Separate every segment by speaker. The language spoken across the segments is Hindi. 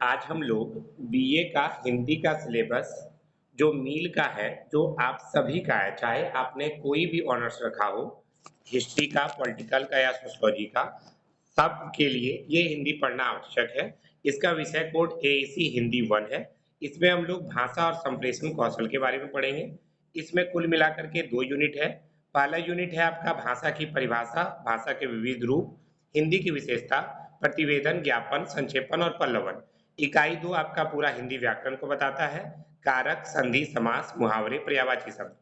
Speaker 1: आज हम लोग बीए का हिंदी का सिलेबस जो मील का है, जो आप सभी का है, चाहे आपने कोई भी ऑनर्स रखा हो, हिस्ट्री का, पॉलिटिकल का या सोशियोलॉजी का, सब के लिए ये हिंदी पढ़ना आवश्यक है। इसका विषय कोड एएसी हिंदी 1 है। इसमें हम लोग भाषा और संप्रेषण कौशल के बारे में पढ़ेंगे। इसमें कुल मिलाकर के 2 यूनिट है। पहला यूनिट है आपका भाषा की परिभाषा, भाषा के विविध रूप, हिंदी की विशेषता, प्रतिवेदन, ज्ञापन, संक्षेपण और पल्लवन। इकाई 2 आपका पूरा हिंदी व्याकरण को बताता है, कारक, संधि, समास, मुहावरे, पर्यायवाची शब्द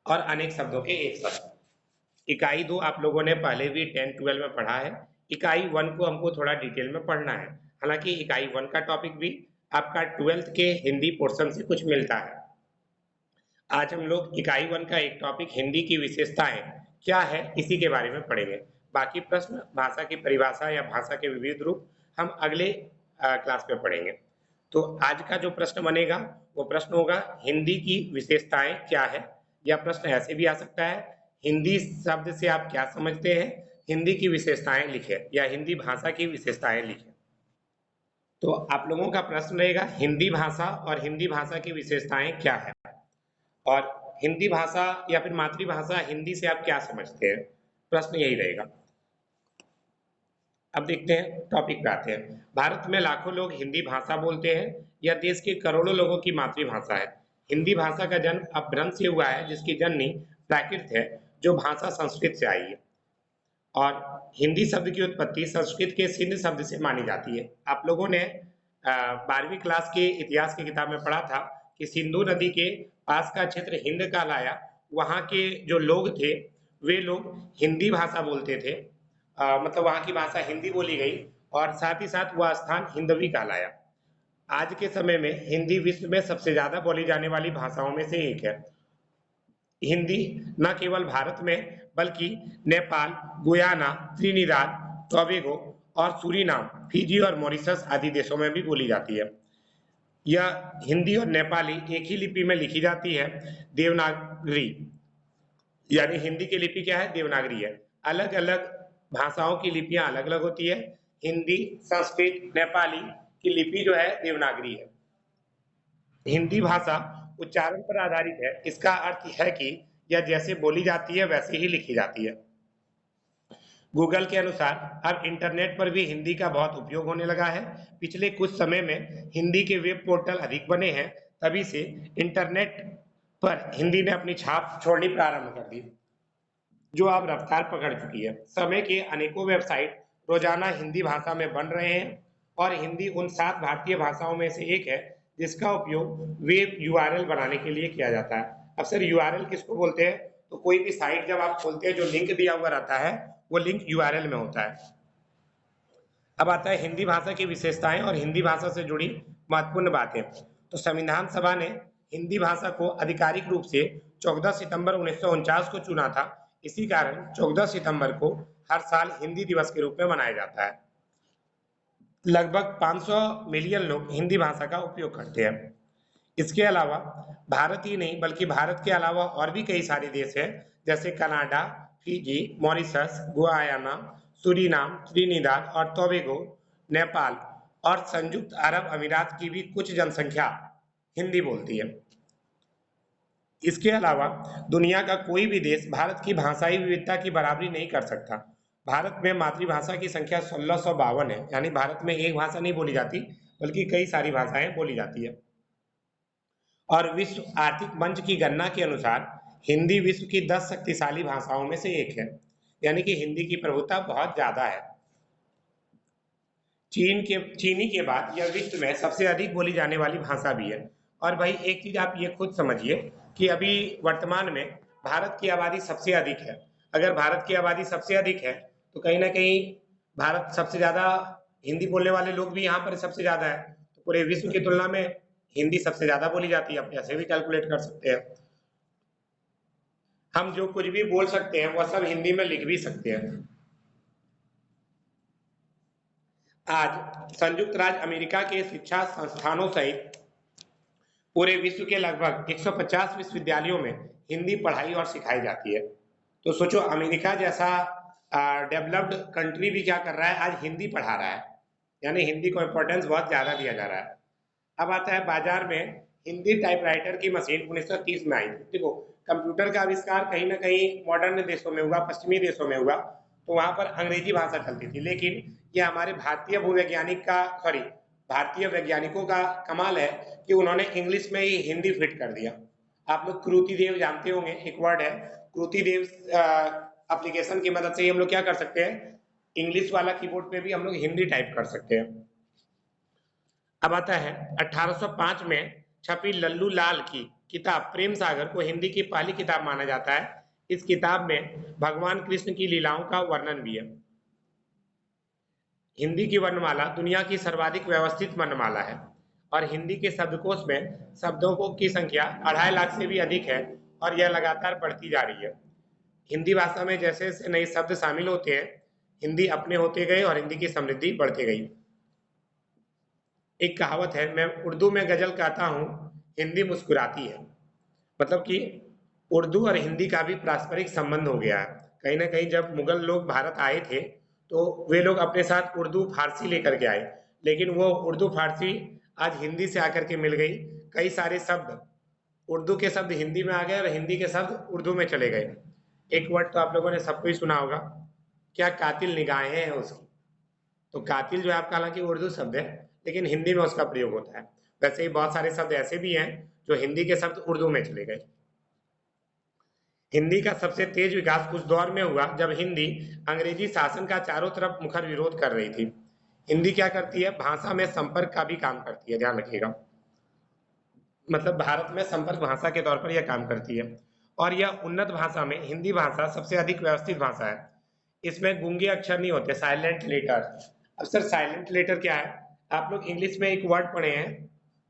Speaker 1: और अनेक शब्दों के एक शब्द। इकाई 2 आप लोगों ने पहले भी 10-12 में पढ़ा है। इकाई 1 को हमको थोड़ा डिटेल में पढ़ना है। हालांकि इकाई 1 का टॉपिक भी आपका 12th के हिंदी पोर्शन से कुछ मिलता है। आज हम लोग इकाई 1 का एक टॉपिक हिंदी की विशेषताएं क्या है इसी के बारे में पढ़ेंगे। बाकी प्रश्न भाषा की परिभाषा या भाषा के विविध रूप हम अगले क्लास में पढ़ेंगे। तो आज का जो प्रश्न बनेगा वो प्रश्न होगा हिंदी की विशेषताएं क्या है, या प्रश्न ऐसे भी आ सकता है हिंदी शब्द से आप क्या समझते हैं, हिंदी की विशेषताएं लिखें या हिंदी भाषा की विशेषताएं लिखें। तो आप लोगों का प्रश्न रहेगा हिंदी भाषा और हिंदी भाषा की विशेषताएं क्या है, और हिंदी भाषा या फिर मातृभाषा हिंदी से आप क्या समझते हैं, प्रश्न यही रहेगा। अब देखते हैं, टॉपिक पे आते हैं। भारत में लाखों लोग हिंदी भाषा बोलते हैं। यह देश के करोड़ों लोगों की मातृभाषा है। हिंदी भाषा का जन्म अपभ्रंश से हुआ है, जिसकी जननी प्राकृत है, जो भाषा संस्कृत से आई है। और हिंदी शब्द की उत्पत्ति संस्कृत के सिंध शब्द से मानी जाती है। आप लोगों ने 12वीं क्लास के इतिहास की किताब में पढ़ा था कि सिंधु नदी के पास का क्षेत्र हिंद कहलाया। वहाँ के जो लोग थे वे लोग हिंदी भाषा बोलते थे, मतलब वहाँ की भाषा हिंदी बोली गई और साथ ही साथ वह स्थान हिंदवी कहलाया। आज के समय में हिंदी विश्व में सबसे ज्यादा बोली जाने वाली भाषाओं में से एक है। हिंदी न केवल भारत में बल्कि नेपाल, गुयाना, त्रिनिदाद, टोबैगो और सूरीनाम, फिजी और मॉरिशस आदि देशों में भी बोली जाती है। यह हिंदी और नेपाली एक ही लिपि में लिखी जाती है, देवनागरी। यानी हिंदी की लिपि क्या है? देवनागरी है। अलग अलग भाषाओं की लिपियां अलग अलग होती है। हिंदी, संस्कृत, नेपाली की लिपि जो है देवनागरी है। हिंदी भाषा उच्चारण पर आधारित है। इसका अर्थ है कि यह जैसे बोली जाती है वैसे ही लिखी जाती है। गूगल के अनुसार अब इंटरनेट पर भी हिंदी का बहुत उपयोग होने लगा है। पिछले कुछ समय में हिंदी के वेब पोर्टल अधिक बने हैं, तभी से इंटरनेट पर हिंदी ने अपनी छाप छोड़नी प्रारंभ कर दी, जो अब रफ्तार पकड़ चुकी है। समय के अनेकों वेबसाइट रोजाना हिंदी भाषा में बन रहे हैं और हिंदी उन 7 भारतीय भाषाओं में से एक है जिसका उपयोग वेब यूआरएल बनाने के लिए किया जाता है। अक्सर यूआरएल किसको बोलते हैं? तो कोई भी साइट जब आप खोलते हैं जो लिंक दिया हुआ रहता है वो लिंक यूआरएल में होता है। अब आता है हिंदी भाषा की विशेषताएं और हिंदी भाषा से जुड़ी महत्वपूर्ण बातें। तो संविधान सभा ने हिंदी भाषा को आधिकारिक रूप से 14 सितंबर 1949 को चुना था। इसी कारण 14 सितंबर को हर साल हिंदी दिवस के रूप में मनाया जाता है। लगभग 500 मिलियन लोग हिंदी भाषा का उपयोग करते हैं। इसके अलावा भारत ही नहीं बल्कि भारत के अलावा और भी कई सारे देश हैं, जैसे Canada, Fiji, Mauritius, Guyana, Suriname, Trinidad और टोबैगो, नेपाल और संयुक्त अरब अमीरात की भी कुछ जनसंख्या हिंदी बोलती है। इसके अलावा दुनिया का कोई भी देश भारत की भाषाई विविधता की बराबरी नहीं कर सकता। भारत में मातृभाषा की संख्या 1652 है, यानी भारत में एक भाषा नहीं बोली जाती बल्कि कई सारी भाषाएं बोली जाती है। और विश्व आर्थिक मंच की गणना के अनुसार हिंदी विश्व की 10 शक्तिशाली भाषाओं में से एक है, यानी कि हिंदी की प्रभुता बहुत ज्यादा है। चीनी के बाद यह विश्व में सबसे अधिक बोली जाने वाली भाषा भी है। और भाई एक चीज आप ये खुद समझिए कि अभी वर्तमान में भारत की आबादी सबसे अधिक है। अगर भारत की आबादी सबसे अधिक है तो कहीं ना कहीं भारत सबसे ज्यादा हिंदी बोलने वाले लोग भी यहाँ पर सबसे ज्यादा है, तो पूरे विश्व की तुलना में हिंदी सबसे ज्यादा बोली जाती है। आप ऐसे भी कैलकुलेट कर सकते हैं। हम जो कुछ भी बोल सकते हैं वह सब हिंदी में लिख भी सकते हैं। आज संयुक्त राज्य अमेरिका के शिक्षा संस्थानों सहित पूरे विश्व के लगभग 150 विश्वविद्यालयों में हिंदी पढ़ाई और सिखाई जाती है। तो सोचो अमेरिका जैसा डेवलप्ड कंट्री भी क्या कर रहा है, आज हिंदी पढ़ा रहा है। यानी हिंदी को इम्पोर्टेंस बहुत ज्यादा दिया जा रहा है। अब आता है बाजार में हिंदी टाइपराइटर की मशीन 1930 में आई थी। देखो, कंप्यूटर का आविष्कार कहीं ना कहीं मॉडर्न देशों में हुआ, पश्चिमी देशों में हुआ, तो वहां पर अंग्रेजी भाषा चलती थी। लेकिन ये हमारे भारतीय भूवैज्ञानिक का सॉरी भारतीय वैज्ञानिकों का कमाल है कि उन्होंने इंग्लिश में ही हिंदी फिट कर दिया। आप लोग क्रूति देव जानते होंगे, एक वर्ड है क्रूति देव। एप्लीकेशन की मदद से हम लोग क्या कर सकते हैं, इंग्लिश वाला कीबोर्ड पे भी हम लोग हिंदी टाइप कर सकते हैं। अब आता है 1805 में छपी लल्लू लाल की किताब प्रेम सागर को हिंदी की पहली किताब माना जाता है। इस किताब में भगवान कृष्ण की लीलाओं का वर्णन भी है। हिंदी की वर्णमाला दुनिया की सर्वाधिक व्यवस्थित वर्णमाला है और हिंदी के शब्दकोश में शब्दों को की संख्या 2.5 लाख से भी अधिक है और यह लगातार बढ़ती जा रही है। हिंदी भाषा में जैसे जैसे नए शब्द शामिल होते हैं, हिंदी अपने होते गए और हिंदी की समृद्धि बढ़ती गई। एक कहावत है, मैं उर्दू में गजल गाता हूँ, हिंदी मुस्कुराती है। मतलब कि उर्दू और हिंदी का भी पारस्परिक संबंध हो गया है। कहीं ना कहीं जब मुगल लोग भारत आए थे तो वे लोग अपने साथ उर्दू फारसी लेकर के आए, लेकिन वो उर्दू फारसी आज हिंदी से आकर के मिल गई। कई सारे शब्द उर्दू के शब्द हिंदी में आ गए और हिंदी के शब्द उर्दू में चले गए। एक वर्ड तो आप लोगों ने सबको ही सुना होगा, क्या कातिल निगाहें हैं उसकी। तो कातिल जो है आपका हालांकि उर्दू शब्द है, लेकिन हिंदी में उसका प्रयोग होता है। वैसे ही बहुत सारे शब्द ऐसे भी हैं जो हिंदी के शब्द उर्दू में चले गए। हिंदी का सबसे तेज विकास उस दौर में हुआ जब हिंदी अंग्रेजी शासन का चारों तरफ मुखर विरोध कर रही थी। हिंदी क्या करती है, भाषा में संपर्क का भी काम करती है, ध्यान रखिएगा। मतलब भारत में संपर्क भाषा के तौर पर यह काम करती है और यह उन्नत भाषा में हिंदी भाषा सबसे अधिक व्यवस्थित भाषा है। इसमें गूंगे अक्षर नहीं होते, साइलेंट लेटर। अब सर साइलेंट लेटर क्या है, आप लोग इंग्लिश में एक वर्ड पढ़े हैं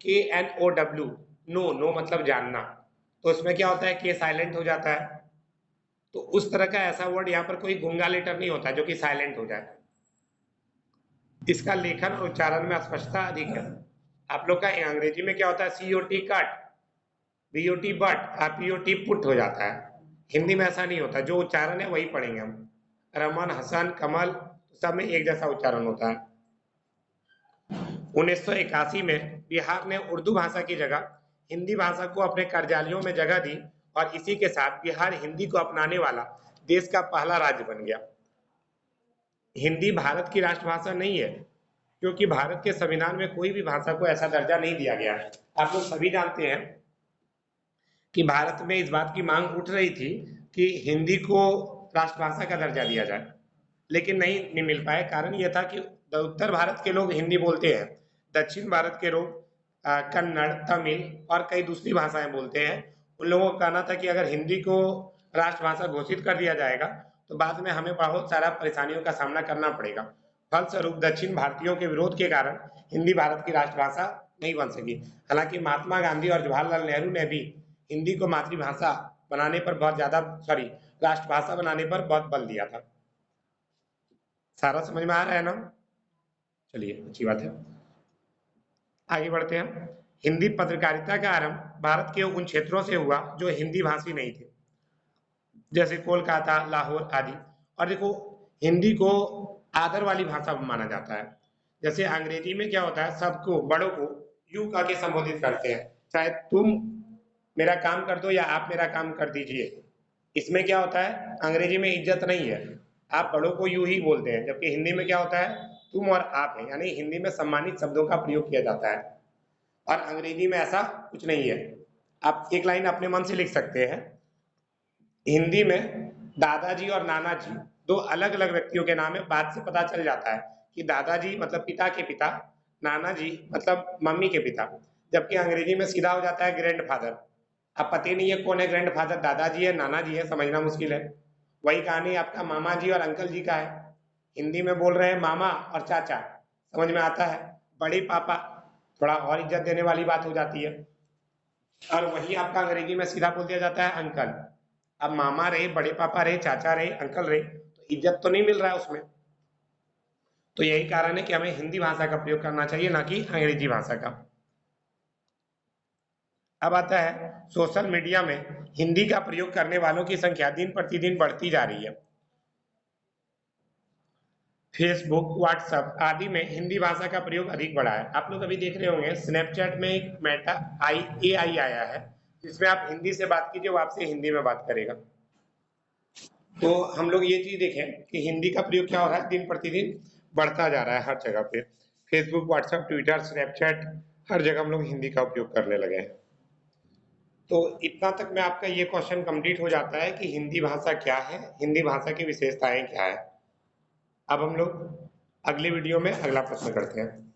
Speaker 1: KNOW, नो, नो मतलब जानना, तो इसमें क्या होता है, के साइलेंट हो जाता है। तो उस तरह का ऐसा वर्ड यहाँ पर कोई गूंगा लेटर नहीं होता जो कि साइलेंट हो जाए। इसका लेखन और उच्चारण में स्पष्टता अधिक है। आप लोग का अंग्रेजी में क्या होता है, COT cut, BOT but, POT put हो जाता है। हिंदी में ऐसा नहीं होता, जो उच्चारण है वही पढ़ेंगे हम। रमन, हसन, कमल सब में एक जैसा उच्चारण होता है। 1981 में बिहार ने उर्दू भाषा की जगह हिंदी भाषा को अपने कार्यालयों में जगह दी और इसी के साथ बिहार हिंदी को अपनाने वाला देश का पहला राज्य बन गया। हिंदी भारत की राष्ट्रभाषा नहीं है, क्योंकि भारत के संविधान में कोई भी भाषा को ऐसा दर्जा नहीं दिया गया है। आप लोग सभी जानते हैं कि भारत में इस बात की मांग उठ रही थी कि हिंदी को राष्ट्रभाषा का दर्जा दिया जाए, लेकिन नहीं मिल पाया। कारण यह था कि उत्तर भारत के लोग हिंदी बोलते हैं, दक्षिण भारत के लोग कन्नड़, तमिल और कई दूसरी भाषाएं बोलते हैं। उन लोगों का कहना था कि अगर हिंदी को राष्ट्रभाषा घोषित कर दिया जाएगा तो बाद में हमें बहुत सारा परेशानियों का सामना करना पड़ेगा। फलस्वरूप दक्षिण भारतीयों के विरोध के कारण हिंदी भारत की राष्ट्रभाषा नहीं बन सकी। हालांकि महात्मा गांधी और जवाहरलाल नेहरू ने भी हिंदी को मातृभाषा बनाने पर बहुत ज्यादा सॉरी राष्ट्रभाषा बनाने पर बहुत बल दिया था। सारा समझ में आ रहा है ना? चलिए, अच्छी बात है, आगे बढ़ते हैं। हिंदी पत्रकारिता का आरंभ भारत के उन क्षेत्रों से हुआ जो हिंदी भाषी नहीं थे, जैसे कोलकाता, लाहौर आदि। और देखो, हिंदी को आदर वाली भाषा माना जाता है। जैसे अंग्रेजी में क्या होता है, सबको बड़ों को यू कह के संबोधित करते हैं, चाहे तुम मेरा काम कर दो या आप मेरा काम कर दीजिए। इसमें क्या होता है, अंग्रेजी में इज्जत नहीं है, आप बड़ों को यू ही बोलते हैं। जबकि हिंदी में क्या होता है, तुम और आप है, यानी हिंदी में सम्मानित शब्दों का प्रयोग किया जाता है और अंग्रेजी में ऐसा कुछ नहीं है। आप एक लाइन अपने मन से लिख सकते हैं, हिंदी में दादाजी और नाना जी दो अलग अलग व्यक्तियों के नाम है। बात से पता चल जाता है कि दादाजी मतलब पिता के पिता, नाना जी मतलब मम्मी के पिता। जबकि अंग्रेजी में सीधा हो जाता है ग्रैंड फादर। अब पता ही नहीं है कौन है ग्रैंड फादर, दादाजी है नाना जी है, समझना मुश्किल है। वही कहानी आपका मामा जी और अंकल जी का है। हिंदी में बोल रहे हैं मामा और चाचा, समझ में आता है। बड़े पापा, थोड़ा और इज्जत देने वाली बात हो जाती है। और वही आपका अंग्रेजी में सीधा बोल दिया जाता है अंकल। अब मामा रहे, बड़े पापा रहे, चाचा रहे, अंकल रहे, तो इज्जत तो नहीं मिल रहा है उसमें। तो यही कारण है कि हमें हिंदी भाषा का प्रयोग करना चाहिए, ना कि अंग्रेजी भाषा का। अब आता है सोशल मीडिया में हिंदी का प्रयोग करने वालों की संख्या दिन प्रतिदिन बढ़ती जा रही है। फेसबुक, व्हाट्सएप आदि में हिंदी भाषा का प्रयोग अधिक बढ़ा है। आप लोग अभी देख रहे होंगे स्नैपचैट में एक मेटा AI आया है, जिसमें आप हिंदी से बात कीजिए, वो आपसे हिंदी में बात करेगा। तो हम लोग ये चीज देखें कि हिंदी का प्रयोग क्या हो रहा है, दिन प्रतिदिन बढ़ता जा रहा है हर जगह पे। फेसबुक, व्हाट्सएप, ट्विटर, स्नैपचैट, हर जगह हम लोग हिंदी का उपयोग करने लगे हैं। तो इतना तक में आपका ये क्वेश्चन कंप्लीट हो जाता है कि हिंदी भाषा क्या है, हिंदी भाषा की विशेषताएं क्या है। अब हम लोग अगले वीडियो में अगला प्रश्न करते हैं।